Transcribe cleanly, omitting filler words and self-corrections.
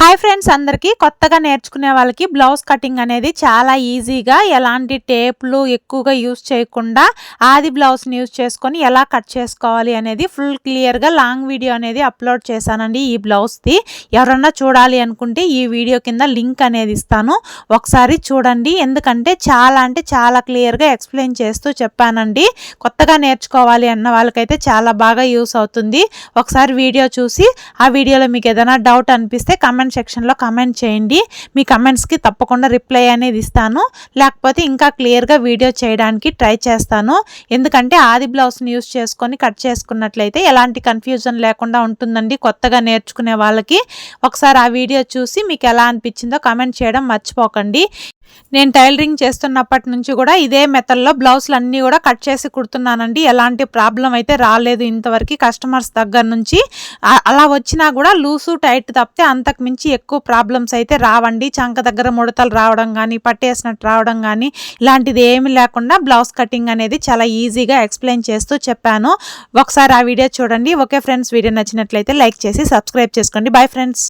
Hi friends, అందరికీ కొత్తగా నేర్చుకునే వాళ్ళకి బ్లౌజ్ కటింగ్ అనేది చాలా ఈజీగా ఎలాంటి టేప్లు ఎక్కువగా యూస్ చేయకుండా ఆది బ్లౌజ్ని యూస్ చేసుకొని ఎలా కట్ చేసుకోవాలి అనేది ఫుల్ క్లియర్గా లాంగ్ వీడియో అనేది అప్లోడ్ చేశానండి. ఈ బ్లౌజ్ది ఎవరన్నా చూడాలి అనుకుంటే ఈ వీడియో కింద లింక్ అనేది ఇస్తాను, ఒకసారి చూడండి. ఎందుకంటే చాలా క్లియర్గా ఎక్స్ప్లెయిన్ చేస్తూ చెప్పానండి. కొత్తగా నేర్చుకోవాలి అన్న వాళ్ళకైతే చాలా బాగా యూస్ అవుతుంది. ఒకసారి వీడియో చూసి ఆ వీడియోలో మీకు ఏదైనా డౌట్ అనిపిస్తే కమెంట్ సెక్షన్లో కమెంట్ చేయండి. మీ కమెంట్స్కి తప్పకుండా రిప్లై అనేది ఇస్తాను, లేకపోతే ఇంకా క్లియర్గా వీడియో చేయడానికి ట్రై చేస్తాను. ఎందుకంటే ఆది బ్లౌజ్ని యూస్ చేసుకొని కట్ చేసుకున్నట్లయితే ఎలాంటి కన్ఫ్యూజన్ లేకుండా ఉంటుందండి కొత్తగా నేర్చుకునే వాళ్ళకి. ఒకసారి ఆ వీడియో చూసి మీకు ఎలా అనిపించిందో కమెంట్ చేయడం మర్చిపోకండి. నేను టైలరింగ్ చేస్తున్నప్పటి నుంచి కూడా ఇదే మెథడ్లో బ్లౌజులు అన్నీ కూడా కట్ చేసి కుడుతున్నానండి. ఎలాంటి ప్రాబ్లం అయితే రాలేదు ఇంతవరకు కస్టమర్స్ దగ్గర నుంచి. అలా వచ్చినా కూడా లూసు టైట్ తప్పితే అంతకు మించి ఎక్కువ ప్రాబ్లమ్స్ అయితే రావండి. చంక దగ్గర ముడతలు రావడం కానీ, పట్టేసినట్టు రావడం కానీ ఇలాంటిది ఏమి లేకుండా బ్లౌజ్ కటింగ్ అనేది చాలా ఈజీగా ఎక్స్ప్లెయిన్ చేస్తూ చెప్పాను. ఒకసారి ఆ వీడియో చూడండి. ఓకే ఫ్రెండ్స్, వీడియో నచ్చినట్లయితే లైక్ చేసి సబ్స్క్రైబ్ చేసుకోండి. Bye friends.